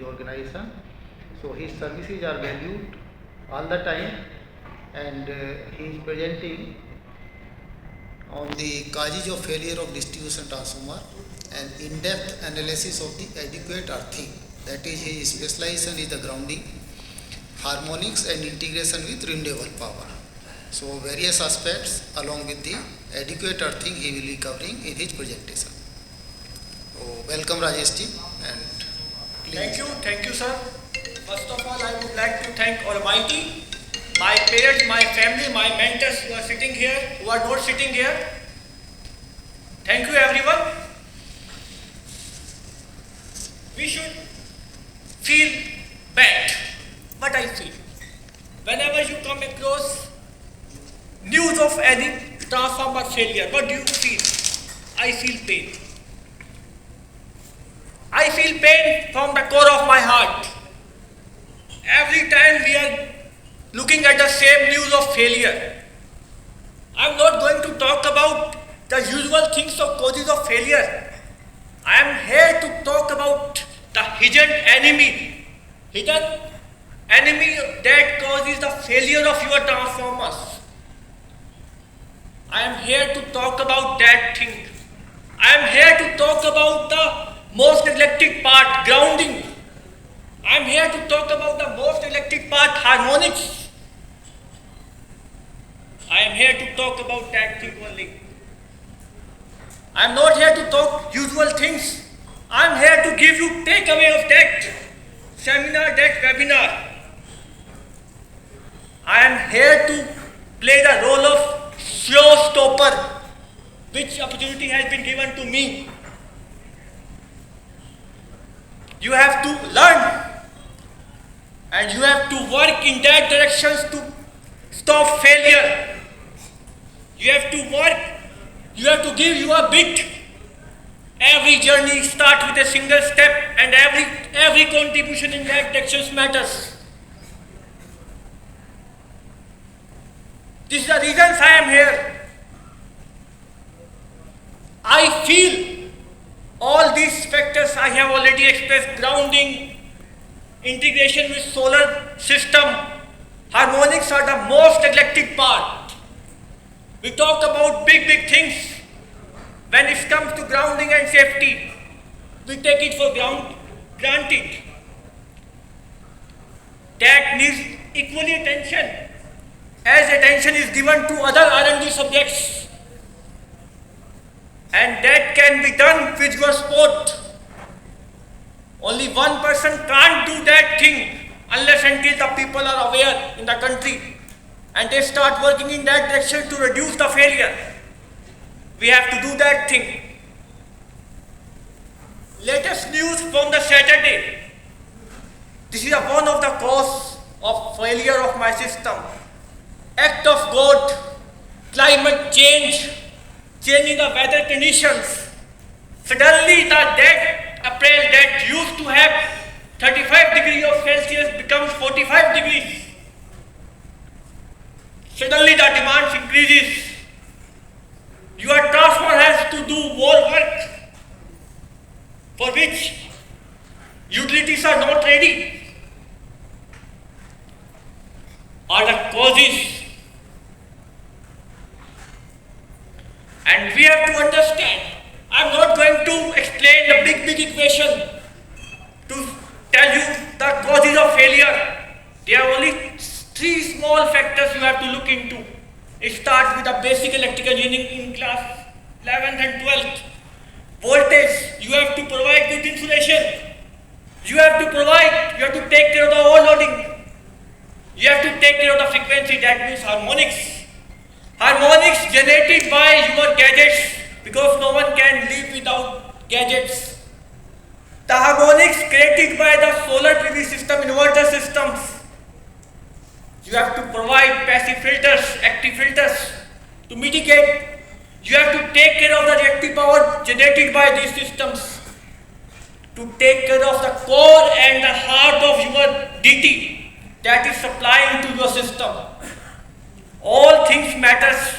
organization. So his services are valued all the time, and he is presenting on the causes of failure of distribution transformer and in-depth analysis of the adequate earthing. That is, his specialization is the grounding, harmonics and integration with renewable power. So various aspects along with the adequate earthing he will be covering in his presentation. So welcome Rajesh ji, and please. Thank you sir. First of all, I would like to thank Almighty, my parents, my family, my mentors who are sitting here, who are not sitting here. Thank you everyone. We should feel bad. What I feel. Whenever you come across news of any transformer failure, what do you feel? I feel pain. I feel pain from the core of my heart. Every time we are looking at the same news of failure, I am not going to talk about the usual things of causes of failure. I am here to talk about the hidden enemy that causes the failure of your transformers. I am here to talk about that thing. I am here to talk about the most neglected part, grounding. I am here to talk about the most neglected part, harmonics. I am here to talk about that thing only. I am not here to talk usual things. I am here to give you takeaway of that seminar, that webinar. I am here to play the role of showstopper, which opportunity has been given to me. You have to learn and you have to work in that direction to stop failure. You have to work, you have to give your bit. Every journey starts with a single step, and every contribution in that direction matters. This is the reasons I am here. I feel all these factors I have already expressed: grounding, integration with solar system, harmonics are the most neglected part. We talk about big things. When it comes to grounding and safety, we take it for granted. That needs equally attention as attention is given to other R&D subjects. And that can be done with your support. Only one person can't do that thing unless until the people are aware in the country and they start working in that direction to reduce the failure. We have to do that thing. Latest news from the Saturday. This is one of the cause of failure of my system. Act of God, climate change, changing the weather conditions. Suddenly that April that used to have 35 degrees of Celsius becomes 45 degrees. Suddenly the demand increases. Your transformer has to do more work for which utilities are not ready. Are the causes. And we have to understand. I am not going to explain the big equation to tell you the causes of failure. There are only three small factors you have to look into. It starts with the basic electrical engineering in class 11th and 12th. Voltage, you have to provide good insulation. You have to take care of the overloading. You have to take care of the frequency, that means harmonics. Harmonics generated by your gadgets, because no one can live without gadgets. The harmonics created by the solar PV system, inverter systems. You have to provide passive filters, active filters to mitigate. You have to take care of the reactive power generated by these systems, to take care of the core and the heart of your DT that is supplying to your system. All things matters.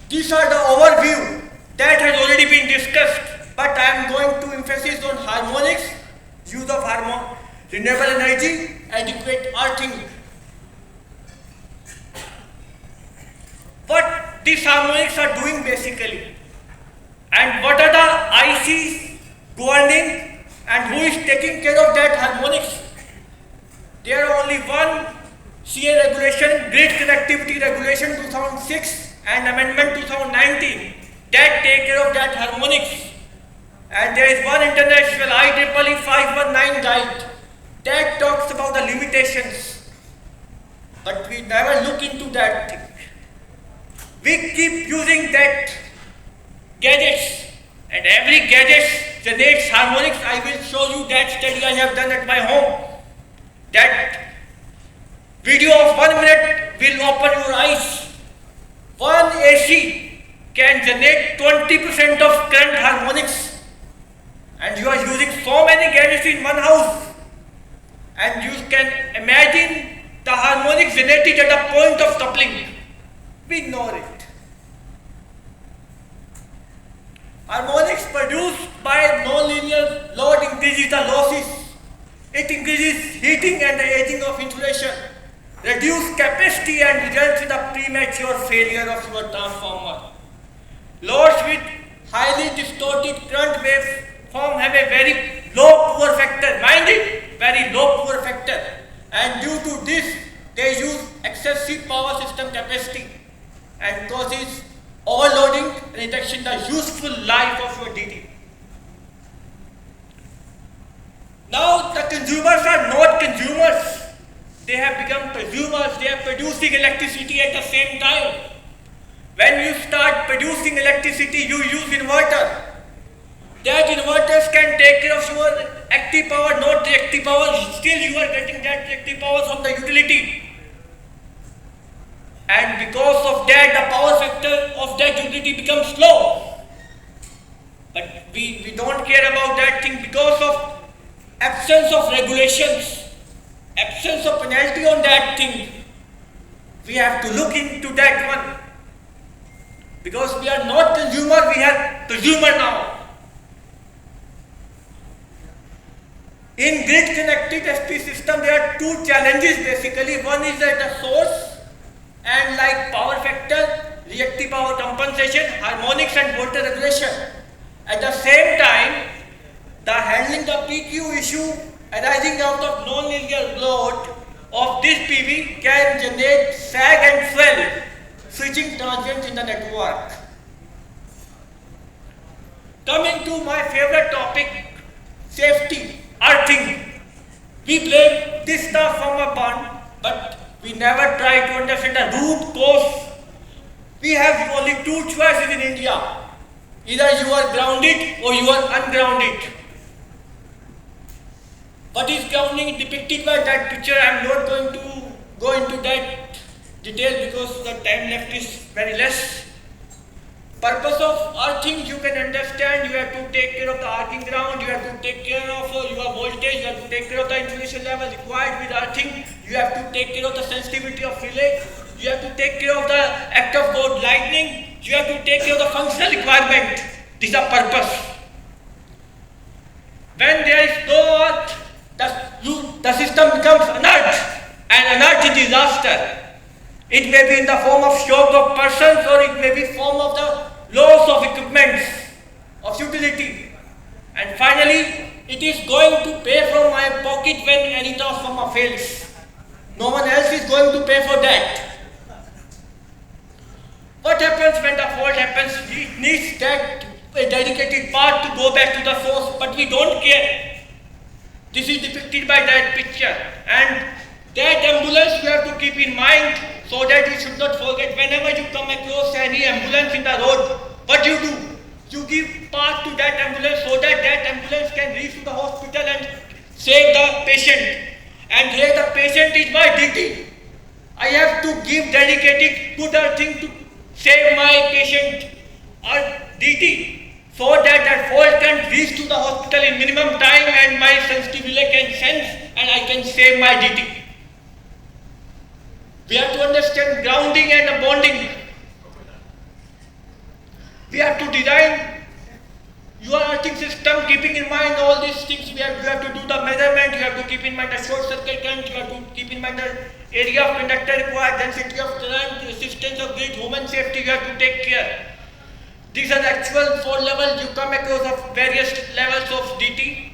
These are the overview that has already been discussed, but I am going to emphasis on harmonics, use of renewable energy, adequate earthing. What these harmonics are doing basically, and what are the ICs governing, and who is taking care of that harmonics? There are only one CA regulation, Grid Connectivity Regulation 2006 and Amendment 2019 that take care of that harmonics. And there is one international IEEE 519 guide that talks about the limitations. But we never look into that thing. We keep using that gadgets, and every gadget generates harmonics. I will show you that study I have done at my home. That video of 1 minute will open your eyes. One AC can generate 20% of current harmonics, and you are using so many gadgets in one house, and you can imagine the harmonics generated at a point of coupling. We ignore it. Harmonics produced by nonlinear load increases the losses. It increases heating and the aging of insulation, reduce capacity and results in a premature failure of your transformer. Loads with highly distorted current waveform have a very low power factor, mind it, very low power factor, and due to this they use excessive power system capacity and causes overloading and reduction in the useful life of your DT. Now the consumers are not consumers, they have become consumers. They are producing electricity at the same time. When you start producing electricity, you use inverter. That inverters can take care of your active power, not reactive power. Still you are getting that reactive power from the utility. And because of that, the power factor of that utility becomes low. But we don't care about that thing because of absence of regulations, absence of penalty on that thing. We have to look into that one. Because we are not consumer, we are consumer now. In grid connected SP system, there are two challenges basically. One is at the source, and like power factor, reactive power compensation, harmonics and voltage regulation. At the same time, the handling the PQ issue arising out of non-linear load of this PV can generate sag and swell, switching transients in the network. Coming to my favorite topic, safety, earthing. We blame this stuff from a pond, but we never try to understand the root cause. We have only two choices in India. Either you are grounded or you are ungrounded. What is grounding depicted by that picture? I am not going to go into that detail because the time left is very less. Purpose of earthing you can understand. You have to take care of the earthing ground, you have to take care of your voltage, you have to take care of the insulation level required with earthing, you have to take care of the sensitivity of relay, you have to take care of the act of God lightning, you have to take care of the functional requirement. These are purpose. When there is no earth, the system becomes inert, and inert is disaster. It may be in the form of shock of persons, or it may be form of the loss of equipments, of utility. And finally, it is going to pay from my pocket when any transformer fails. No one else is going to pay for that. What happens when the fault happens? It needs that a dedicated part to go back to the source, but we don't care. This is depicted by that picture, and that ambulance you have to keep in mind so that you should not forget. Whenever you come across any ambulance in the road, what do? You give path to that ambulance so that that ambulance can reach to the hospital and save the patient. And here the patient is my duty. I have to give dedicated good earthing to save my patient or DT, so that that fault can reach to the hospital in minimum time and my sensitive relay can sense and I can save my DT. We have to understand grounding and bonding. We have to design your earthing system, keeping in mind all these things, you have to do the measurement, you have to keep in mind the short circuit current, you have to keep in mind the area of conductor required, density of current, resistance of grid, human safety, you have to take care. These are the actual fault levels you come across of various levels of DT.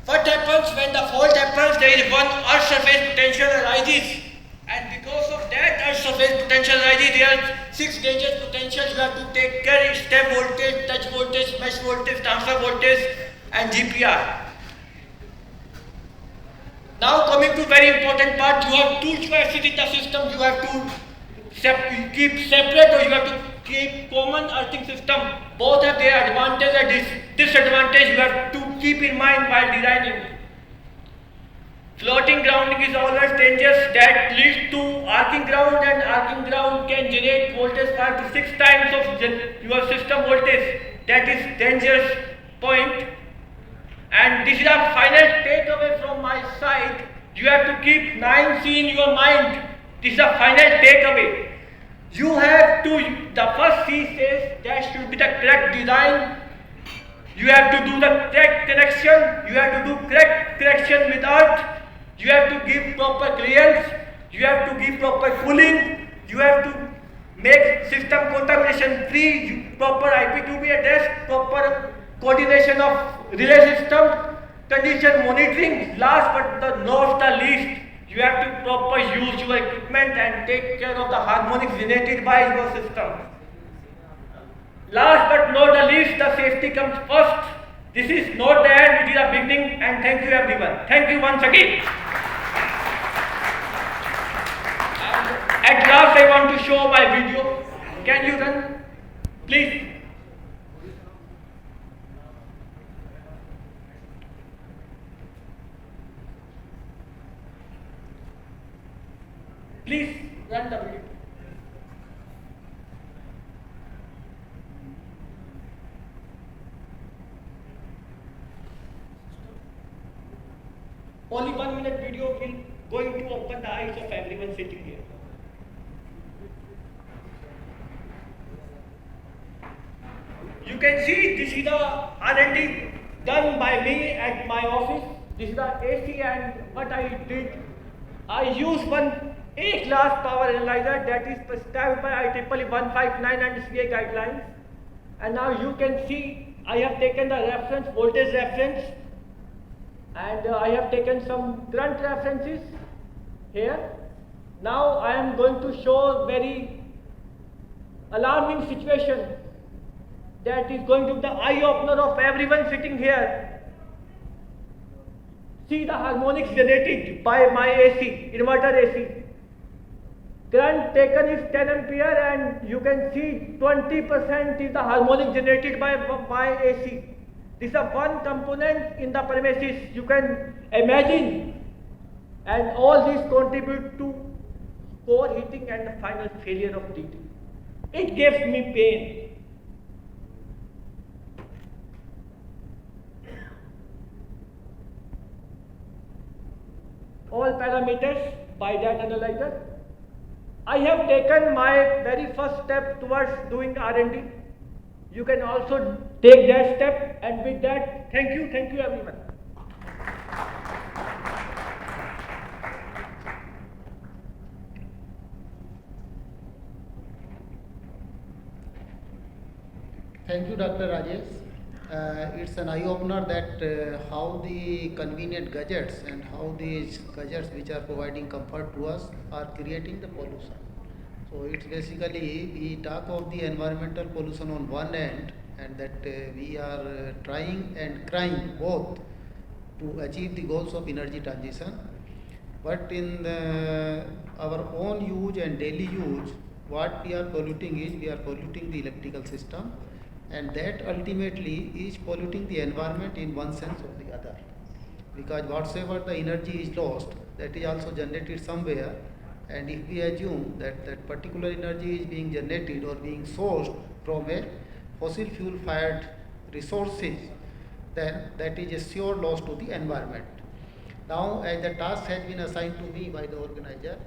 What happens when the fault happens? There is one earth surface potential arises, and because of that earth surface potential arises, there are 6 dangerous potentials you have to take care: step voltage, touch voltage, mesh voltage, transfer voltage, and GPR. Now coming to very important part, you have two choices in the system. You have to keep separate, or you have to keep common earthing system. Both have their advantage and disadvantage. You have to keep in mind while designing. Floating grounding is always dangerous. That leads to arcing ground, and arcing ground can generate voltage 5 to 6 times of your system voltage. That is dangerous point. And this is a final takeaway from my side. You have to keep 9C in your mind. This is a final takeaway. You have to, the first C says that should be the correct design. You have to do the correct connection. You have to do correct connection with earth. You have to give proper clearance. You have to give proper cooling. You have to make system contamination free, proper IP2B address, proper coordination of relay system, condition monitoring. Last but not the least, you have to proper use your equipment and take care of the harmonics generated by your system. Last but not the least, the safety comes first. This is not the end, it is a beginning, and thank you everyone. Thank you once again. At last I want to show my video. Can you run? Please. Please run the video. Only 1 minute video will going to open the eyes of everyone sitting here. You can see this is the R&D done by me at my office. This is the AC, and what I did, I used one A-class power analyzer that is prescribed by IEEE 159 and SBA guidelines. And now you can see I have taken the reference, voltage reference, and I have taken some current references here. Now I am going to show very alarming situation that is going to be the eye opener of everyone sitting here. See the harmonics generated by my AC, inverter AC. Current taken is 10 ampere, and you can see 20% is the harmonic generated by my AC. This is a one component in the premises, you can imagine, and all these contribute to overheating and the final failure of DT. It gives me pain. All parameters by that analyzer. I have taken my very first step towards doing R&D. You can also take that step, and with that, thank you everyone. Thank you, Dr. Rajesh. It's an eye-opener that how the convenient gadgets and how these gadgets which are providing comfort to us are creating the pollution. So it's basically, we talk of the environmental pollution on one end, and that we are trying and crying both to achieve the goals of energy transition. But in our own use and daily use, what we are polluting is, we are polluting the electrical system, and that ultimately is polluting the environment in one sense or the other, because whatsoever the energy is lost, that is also generated somewhere, and if we assume that that particular energy is being generated or being sourced from a fossil fuel fired resources, then that is a sure loss to the environment. Now, as the task has been assigned to me by the organizer,